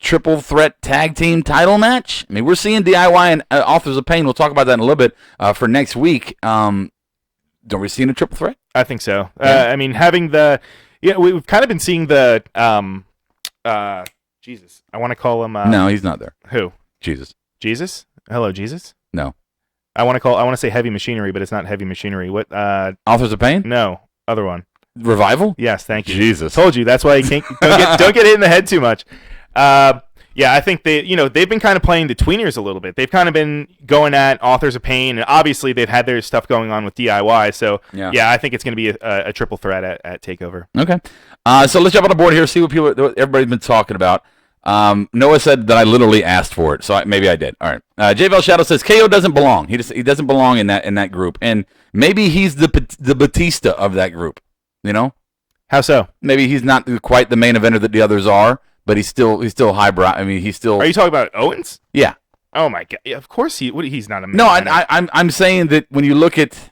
triple threat tag team title match. I mean, we're seeing DIY and Authors of Pain. We'll talk about that in a little bit for next week. Don't we see a triple threat? I think so. Yeah. I mean, having we've kind of been seeing the Jesus. I want to call him. No, he's not there. Who? Jesus. Jesus? Hello, Jesus? No. I want to say Heavy Machinery, but it's not Heavy Machinery. What? Authors of Pain? No, other one. Revival? Yes, thank you. Jesus. Told you. That's why you can't don't get hit in the head too much. Yeah, I think they've been kind of playing the tweeners a little bit. They've kind of been going at Authors of Pain, and obviously they've had their stuff going on with DIY. So yeah I think it's going to be a triple threat at TakeOver. Okay. So let's jump on the board here. See what everybody's been talking about. Noah said that I literally asked for it, so maybe I did. All right. JVL Shadow says KO doesn't belong. He doesn't belong in that group, and maybe he's the Batista of that group. You know? How so? Maybe he's not quite the main eventer that the others are, but he's still highbrow. I mean, he's still. Are you talking about Owens? Yeah. Oh my god! Yeah, of course he's not a main No, eventer. I'm saying that when you look at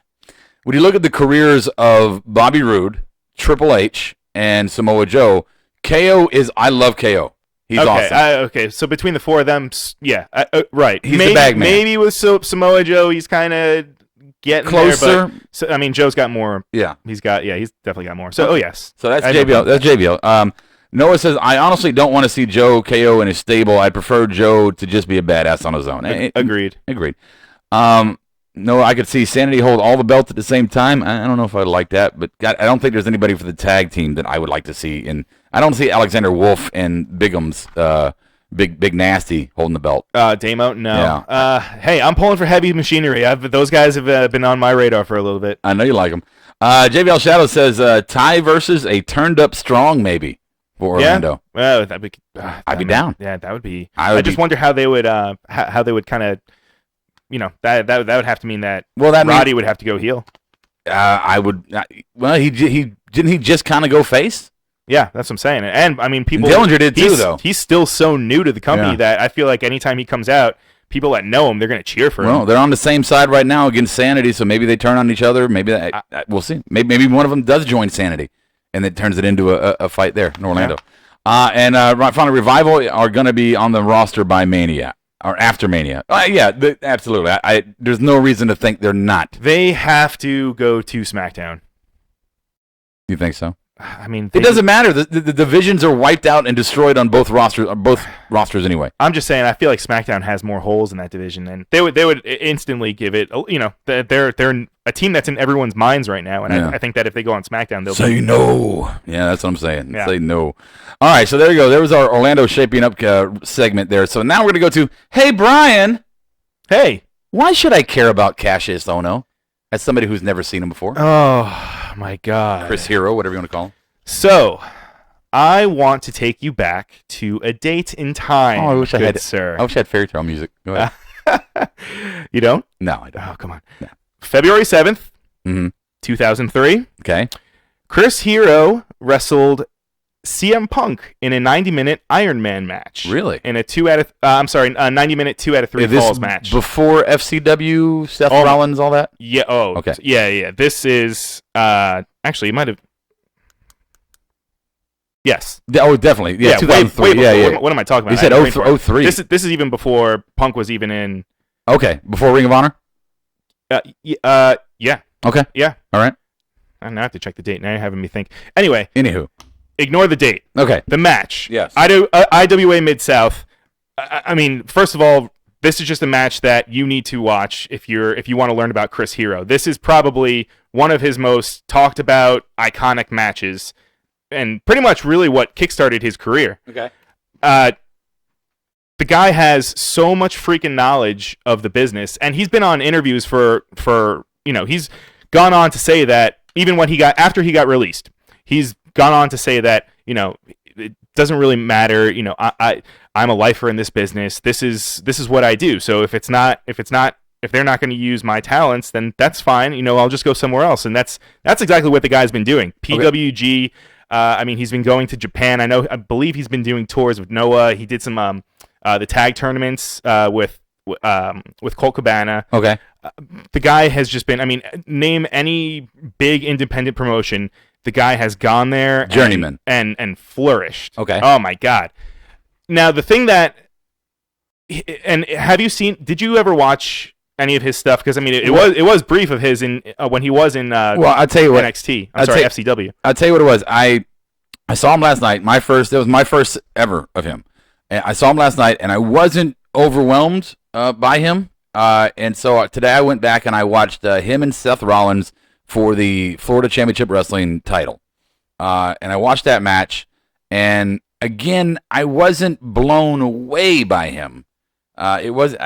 the careers of Bobby Roode, Triple H, and Samoa Joe, KO is. I love KO. He's awesome. Okay, so between the four of them, yeah, right. He's the bag man. Maybe with Samoa Joe, he's kind of getting closer. There, but I mean, Joe's got more. Yeah, he's definitely got more. So, yes. So that's JBL. That's JBL. Noah says, I honestly don't want to see Joe KO in his stable. I'd prefer Joe to just be a badass on his own. Agreed. No, I could see Sanity hold all the belts at the same time. I don't know if I'd like that, but I don't think there's anybody for the tag team that I would like to see. And I don't see Alexander Wolf and Bigum's Big Nasty holding the belt. Damo, no. Yeah. Hey, I'm pulling for Heavy Machinery. Those guys have been on my radar for a little bit. I know you like them. JVL Shadow says Ty versus a turned up Strong maybe for Orlando. Yeah. Well, I'd be down. Yeah, that would be. I just wonder how they would how they would kind of. That would have to mean that Roadie would have to go heel. I would. Well, he didn't he just kind of go face? Yeah, that's what I'm saying. And I mean, people. And Dillinger did too, though. He's still so new to the company that I feel like anytime he comes out, people that know him, they're going to cheer for him. Well, they're on the same side right now against Sanity, so maybe they turn on each other. Maybe we'll see. Maybe one of them does join Sanity, and it turns it into a fight there in Orlando. Yeah. Finally, Revival are going to be on the roster by Mania. Or after Mania. Absolutely. There's no reason to think they're not. They have to go to SmackDown. You think so? I mean, it doesn't matter. The divisions are wiped out and destroyed on both rosters anyway. I'm just saying. I feel like SmackDown has more holes in that division, and they would instantly give it. You know, they're a team that's in everyone's minds right now, and I think that if they go on SmackDown, they'll say no. Yeah, that's what I'm saying. Yeah. Say no. All right, so there you go. There was our Orlando shaping up segment there. So now we're gonna go to Hey Brian. Hey, why should I care about Kassius Ohno? As somebody who's never seen him before. Oh my God. Chris Hero, whatever you want to call him. So, I want to take you back to a date in time. Oh, I wish I had, sir. I wish I had fairy tale music. Go ahead. You don't? No, I don't. Oh, come on. No. February 7th, Mm-hmm. 2003. Okay. Chris Hero wrestled CM Punk in a 90-minute Iron Man match. Really? In a 90-minute 2 out of 3 falls match. Before FCW, Seth Rollins, all that? Yeah. Oh, okay. Yeah. This is actually, it might have. Yes. Oh, definitely. Yeah, 2003. Way, what am I talking about? You said 03. This is even before Punk was even in. Okay, before Ring of Honor? Yeah. Okay. Yeah. All right. I now have to check the date. Now you're having me think. Anyway. Anywho. Ignore the date. Okay. The match. Yes. IWA Mid-South. I mean, first of all, this is just a match that you need to watch if you want to learn about Chris Hero. This is probably one of his most talked about, iconic matches. And pretty much really what kickstarted his career. Okay. The guy has so much freaking knowledge of the business, and he's been on interviews for he's gone on to say that even when after he got released, he's gone on to say that, it doesn't really matter, I'm a lifer in this business. This is what I do. So if they're not going to use my talents, then that's fine. I'll just go somewhere else. And that's exactly what the guy's been doing. PWG. Okay. He's been going to Japan. I believe he's been doing tours with Noah. He did some the tag tournaments with Colt Cabana. Okay. The guy has just been. Name any big independent promotion. The guy has gone there. Journeyman. And flourished. Okay. Oh my God. Now the thing that. And did you ever watch any of his stuff? Because it was brief of his in when he was in I'll tell you what, NXT. FCW. I'll tell you what it was. I saw him last night. It was my first ever of him. And I saw him last night, and I wasn't overwhelmed by him. And so today I went back and I watched him and Seth Rollins for the Florida Championship Wrestling title. And I watched that match, and again, I wasn't blown away by him. I wasn't.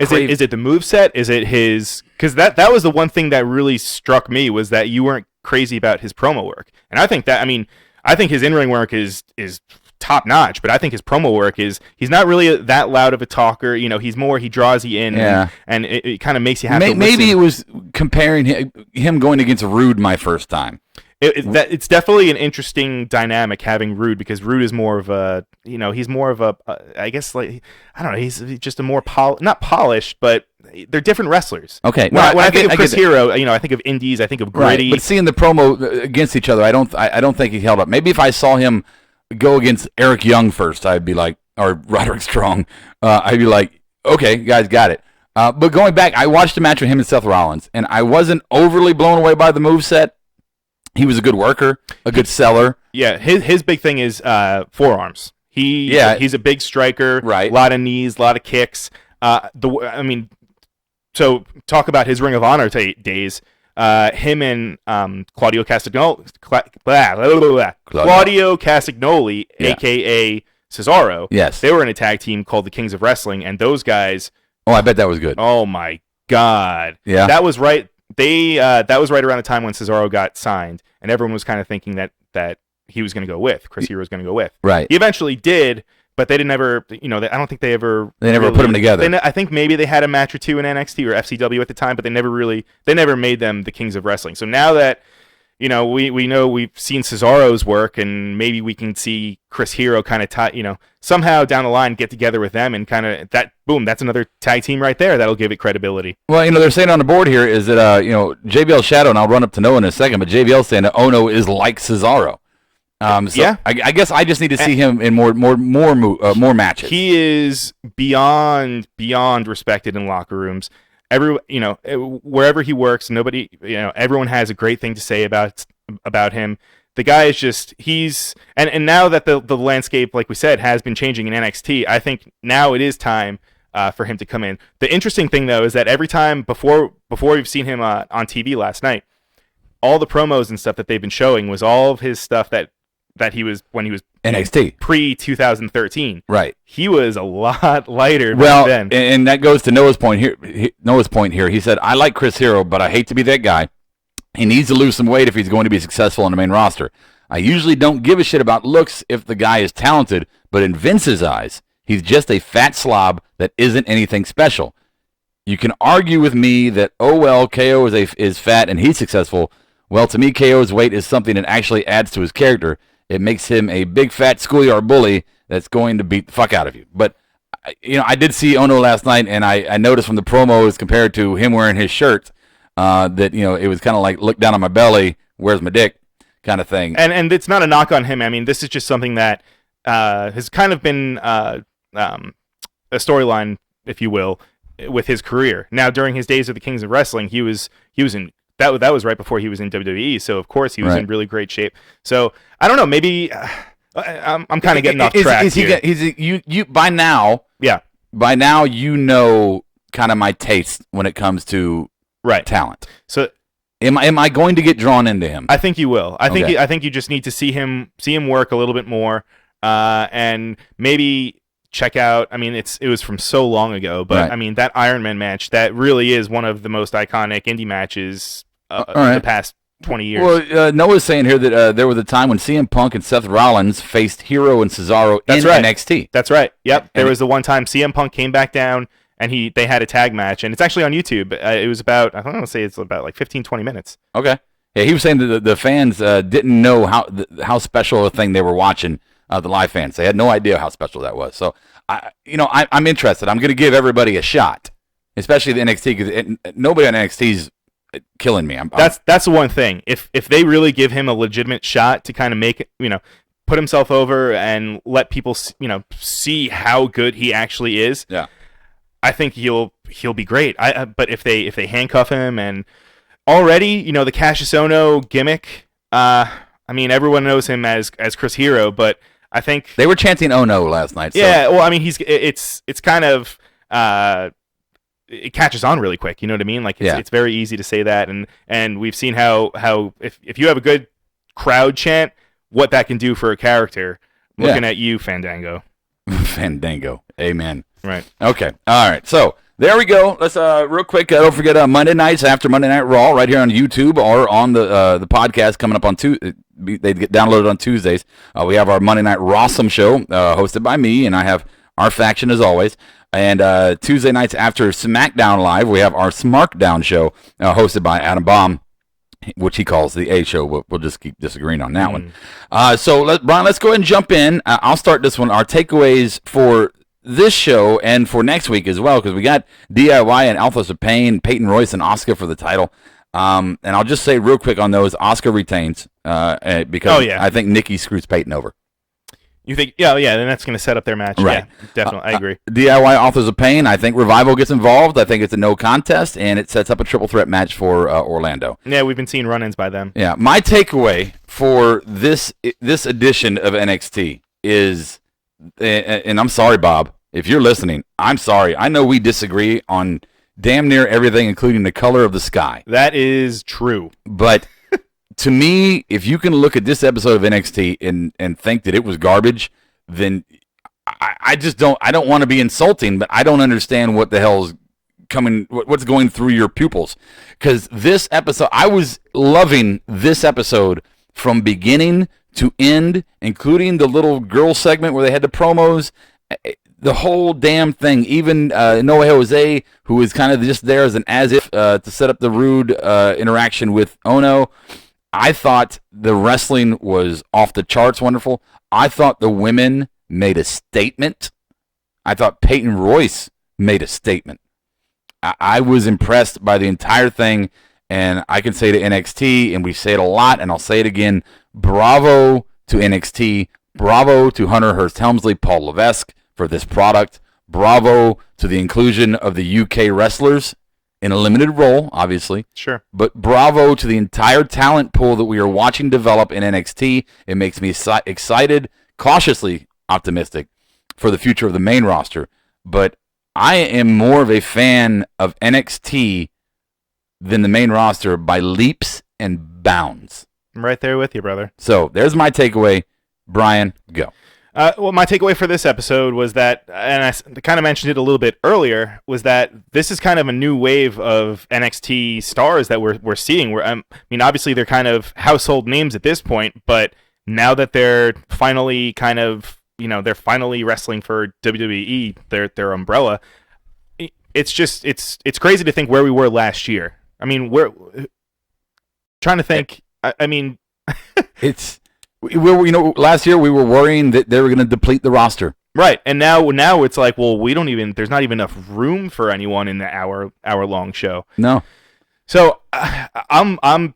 Is it the moveset? Is it his? Because that was the one thing that really struck me was that you weren't crazy about his promo work, and I think his in-ring work is top notch, but I think his promo work he's not really that loud of a talker. He's more he draws you in, and it kind of makes you have to listen. Maybe it was comparing him going against Roode my first time. It's definitely an interesting dynamic having Roode, because Roode is more of a, he's more of a, I guess, like, I don't know, he's just a more not polished, but they're different wrestlers. Okay. When I think of Chris Hero, I think of Indies, I think of Gritty. Right. But seeing the promo against each other, I don't think he held up. Maybe if I saw him go against Eric Young first, I'd be like, or Roderick Strong, I'd be like, okay, guys, got it. But going back, I watched a match with him and Seth Rollins, and I wasn't overly blown away by the moveset. He was a good worker, a good seller. Yeah, his big thing is forearms. He's a big striker. Right. A lot of knees, a lot of kicks. So talk about his Ring of Honor days. Him and Claudio Castagnoli, a.k.a. Cesaro. Yes. They were in a tag team called the Kings of Wrestling, and those guys. Oh, I bet that was good. Oh my God. Yeah. That was right. That was right around the time when Cesaro got signed, and everyone was kind of thinking that he was going to go with Chris Hero was going to go with. Right. He eventually did, but they didn't ever. I don't think they ever. They never put them together. I think maybe they had a match or two in NXT or FCW at the time, but they never made them the Kings of Wrestling. So now that we know we've seen Cesaro's work, and maybe we can see Chris Hero kind of somehow down the line get together with them and kind of that's another tag team right there that'll give it credibility. Well, they're saying on the board here is that JBL Shadow, and I'll run up to Noah in a second, but JBL saying that Ohno is like Cesaro. So I guess I just need to see him in more matches. He is beyond respected in locker rooms. Wherever he works, everyone has a great thing to say about him. The guy is just and now that the landscape, like we said, has been changing in NXT, I think now it is time for him to come in. The interesting thing though is that every time before we've seen him on TV last night, all the promos and stuff that they've been showing was all of his stuff that he was when he was NXT pre-2013. Right. He was a lot lighter back then. And that goes to Noah's point here. He said, I like Chris Hero, but I hate to be that guy. He needs to lose some weight if he's going to be successful on the main roster. I usually don't give a shit about looks if the guy is talented, but in Vince's eyes, he's just a fat slob that isn't anything special. You can argue with me that, KO is fat and he's successful. Well, to me, KO's weight is something that actually adds to his character. It makes him a big fat schoolyard bully that's going to beat the fuck out of you. But I did see Ohno last night, and I noticed from the promos compared to him wearing his shirt that it was kind of like look down on my belly, where's my dick, kind of thing. And it's not a knock on him. I mean, this is just something that has kind of been a storyline, if you will, with his career. Now, during his days of the Kings of Wrestling, he was in. That was right before he was in WWE, so of course he was in really great shape. So I don't know, maybe I'm kind of getting off track here. By now, kind of my taste when it comes to talent. So am I going to get drawn into him? I think you will. I think you just need to see him work a little bit more, and maybe check out. I mean, it was from so long ago, but I mean that Iron Man match, that really is one of the most iconic indie matches of the past 20 years. Well, Noah's saying here that there was a time when CM Punk and Seth Rollins faced Hero and Cesaro in NXT. That's right. Yep. There was the one time CM Punk came back down and they had a tag match, and it's actually on YouTube. It was about, I don't want to say it's about like 15-20 minutes. Okay. Yeah, he was saying that the fans didn't know how special a thing they were watching. The live fans, they had no idea how special that was. So, I'm interested. I'm going to give everybody a shot, especially the NXT, because nobody on NXT is killing me. That's the one thing. If they really give him a legitimate shot to kind of make put himself over and let people see how good he actually is, I think he'll be great. But if they handcuff him, and already the Kassius Ohno gimmick, I mean everyone knows him as Chris Hero, but I think they were chanting Ohno last night. So. Yeah, well, I mean, it's kind of it catches on really quick. You know what I mean? Like it's very easy to say that, and we've seen how if you have a good crowd chant, what that can do for a character. Looking at you, Fandango. Fandango. Amen. Right. Okay. All right. So there we go. Let's real quick. Don't forget Monday nights after Monday Night Raw, right here on YouTube or on the podcast coming up on Tuesday. They get downloaded on Tuesdays. We have our Monday Night Rawsome show hosted by me, and I have our faction as always. And Tuesday nights after SmackDown Live, we have our Smarkdown show hosted by Adam Baum, which he calls the A show. We'll just keep disagreeing on that one. So, Brian, let's go ahead and jump in. I'll start this one. Our takeaways for this show and for next week as well, because we got DIY and Alphas of Pain, Peyton Royce, and Asuka for the title. And I'll just say real quick on those, Asuka retains because I think Nikki screws Peyton over. You think? Yeah, then that's going to set up their match. Right. Yeah, definitely. I agree. DIY Authors of Pain, I think Revival gets involved. I think it's a no contest, and it sets up a triple threat match for Orlando. Yeah, we've been seeing run-ins by them. Yeah, my takeaway for this edition of NXT is, and I'm sorry, Bob, if you're listening, I'm sorry. I know we disagree on damn near everything, including the color of the sky. That is true. But to me, if you can look at this episode of NXT and think that it was garbage, then I just don't. I don't want to be insulting, but I don't understand what the hell's coming. What's going through your pupils? Because this episode, I was loving this episode from beginning to end, including the little girl segment where they had the promos. The whole damn thing, even Noah Jose, who was kind of just there as if to set up the Roode interaction with Ohno. I thought the wrestling was off the charts wonderful. I thought the women made a statement. I thought Peyton Royce made a statement. I was impressed by the entire thing, and I can say to NXT, and we say it a lot, and I'll say it again, bravo to NXT, bravo to Hunter Hearst Helmsley, Paul Levesque for this product, bravo to the inclusion of the UK wrestlers in a limited role, obviously. Sure. But bravo to the entire talent pool that we are watching develop in NXT. It makes me excited, cautiously optimistic for the future of the main roster. But I am more of a fan of NXT than the main roster by leaps and bounds. I'm right there with you, brother. So there's my takeaway. Brian, go. Well, my takeaway for this episode was that, and I kind of mentioned it a little bit earlier, was that this is kind of a new wave of NXT stars that we're seeing. I mean, obviously they're kind of household names at this point, but now that they're finally kind of, they're finally wrestling for WWE, their umbrella. It's crazy to think where we were last year. I mean, we're trying to think. I mean, it's. Last year we were worrying that they were going to deplete the roster. Right, and now it's like, well, there's not even enough room for anyone in the hour-long show. No. So, I'm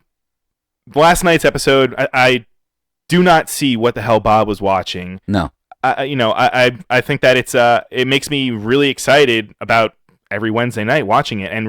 last night's episode, I do not see what the hell Bob was watching. No. I think that it makes me really excited about every Wednesday night watching it, and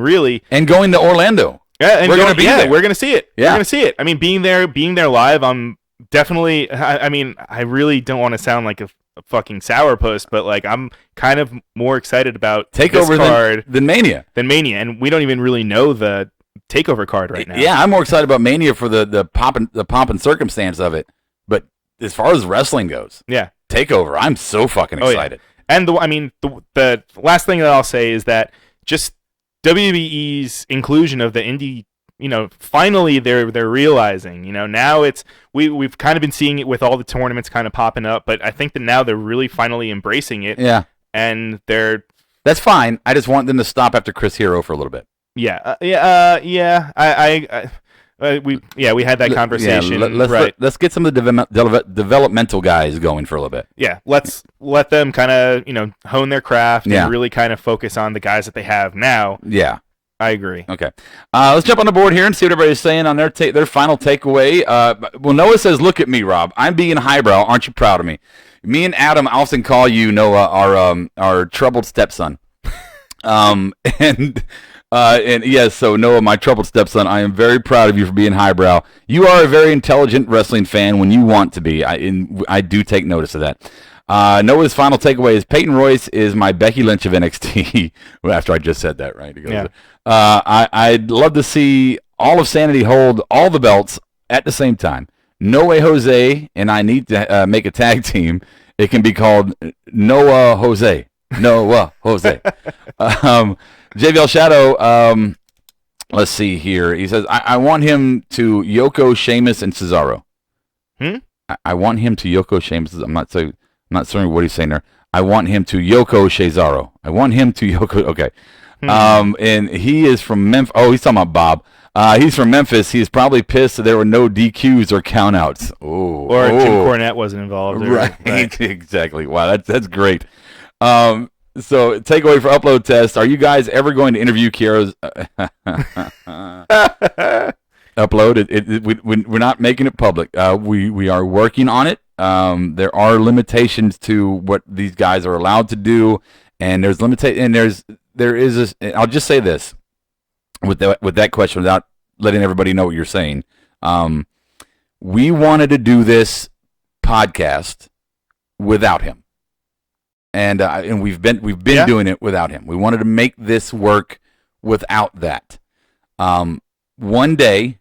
going to Orlando. Yeah, and we're going to be there. We're going to see it. Yeah. We're going to see it. I mean, being there live, I'm definitely. I mean, I really don't want to sound like a fucking sourpuss, but like I'm kind of more excited about Takeover card than Mania. And we don't even really know the Takeover card right now. Yeah, I'm more excited about Mania for the pomp and circumstance of it. But as far as wrestling goes, yeah, Takeover, I'm so fucking excited. Yeah. And the last thing that I'll say is that just WWE's inclusion of the indie, finally they're realizing, now it's we've kind of been seeing it with all the tournaments kind of popping up, but I think that now they're really finally embracing it. Yeah. And that's fine. I just want them to stop after Chris Hero for a little bit. Yeah. We had that conversation. Yeah, let's get some of the developmental guys going for a little bit. Yeah, let's let them kind of hone their craft and really kind of focus on the guys that they have now. Yeah, I agree. Okay, let's jump on the board here and see what everybody's saying on their final takeaway. Well, Noah says, "Look at me, Rob. I'm being highbrow. Aren't you proud of me?" Me and Adam often call you, Noah, our troubled stepson. And yes, so Noah, my troubled stepson, I am very proud of you for being highbrow. You are a very intelligent wrestling fan when you want to be. I do take notice of that. Noah's final takeaway is Peyton Royce is my Becky Lynch of NXT. Well, after I just said that, right? He goes, yeah. I'd love to see all of Sanity hold all the belts at the same time. No Way Jose and I need to make a tag team. It can be called Noah Jose. Noah Jose. JVL Shadow, let's see here. He says, I want him to Yoko, Sheamus, and Cesaro. I want him to Yoko, Sheamus. I'm not certain what he's saying there. I want him to Yoko, Cesaro. I want him to Yoko. Okay. And he is from Memphis. Oh, he's talking about Bob. He's from Memphis. He's probably pissed that there were no DQs or countouts. Or Jim Cornette wasn't involved. Right. Exactly. Wow, that's great. So, takeaway for Upload Test. Are you guys ever going to interview Kiera's Upload? We're not making it public. We are working on it. There are limitations to what these guys are allowed to do, and there's I'll just say this with that question without letting everybody know what you're saying. We wanted to do this podcast without him. And we've been doing it without him. We wanted to make this work without that. One day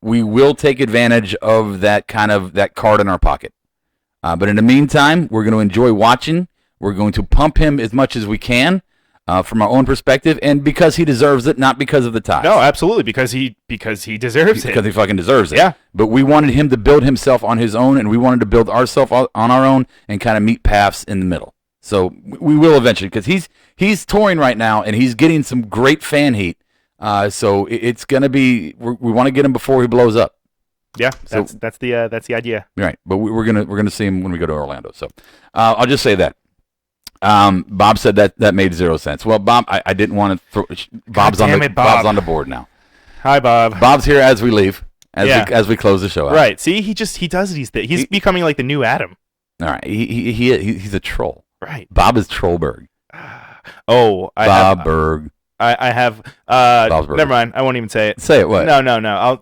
we will take advantage of that card in our pocket. But in the meantime, we're going to enjoy watching. We're going to pump him as much as we can from our own perspective, and because he deserves it, not because of the ties. No, absolutely, because he deserves it. Because he fucking deserves it. Yeah. But we wanted him to build himself on his own, and we wanted to build ourselves on our own and kind of meet paths in the middle. So we will eventually, because he's touring right now, and he's getting some great fan heat. So it's going to be, we want to get him before he blows up. Yeah, that's the idea. Right, but we're gonna see him when we go to Orlando. So I'll just say that. Bob said that made 0 sense. Well, Bob, I didn't want to throw. Bob's on the board now. Hi, Bob. Bob's here as we leave, as we close the show out. Right. See, he does it. He's becoming like the new Adam. All right. He's a troll. Right. Bob is Trollberg. Bob Berg. I have. Never mind. I won't even say it. Say it. What? No. I'll.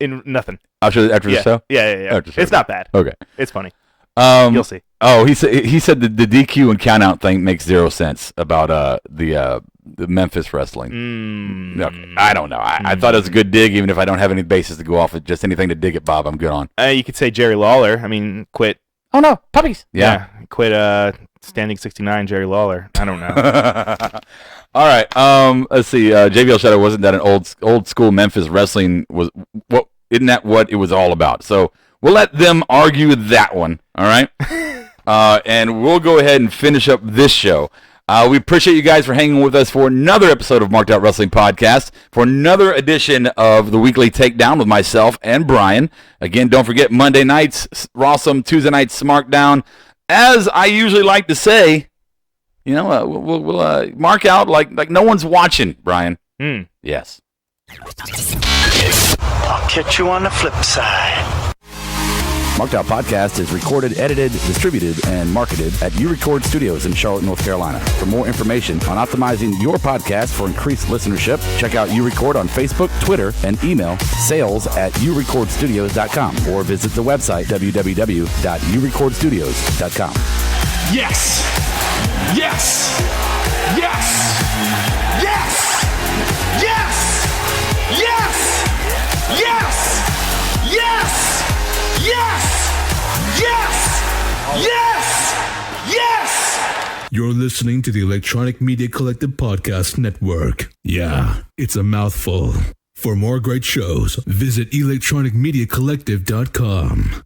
Nothing. After the show. Yeah. It's not bad. Okay. It's funny. You'll see. Oh, he said the DQ and countout thing makes 0 sense about the Memphis wrestling. Okay. I don't know. I thought it was a good dig, even if I don't have any basis to go off of. Just anything to dig at Bob, I'm good on. You could say Jerry Lawler. I mean, quit. Oh no, puppies. Yeah. Quit. Standing 69, Jerry Lawler. I don't know. All right. Let's see. JBL Shadow, wasn't that an old school Memphis wrestling was? What isn't that what it was all about? So we'll let them argue that one. All right. And we'll go ahead and finish up this show. We appreciate you guys for hanging with us for another episode of Marked Out Wrestling Podcast, for another edition of the weekly Takedown with myself and Brian. Again, don't forget Monday nights, Rawsome, Tuesday nights, Markdown. As I usually like to say, we'll mark out like no one's watching, Brian. Yes. I'll catch you on the flip side. Marked Out Podcast is recorded, edited, distributed, and marketed at U-Record Studios in Charlotte, North Carolina. For more information on optimizing your podcast for increased listenership, check out U-Record on Facebook, Twitter, and email sales@urecordstudios.com or visit the website www.urecordstudios.com. Yes! Yes! Yes! Yes! Yes! Yes! Yes! Yes! Yes! Yes! Yes! Yes! You're listening to the Electronic Media Collective Podcast Network. Yeah, it's a mouthful. For more great shows, visit electronicmediacollective.com.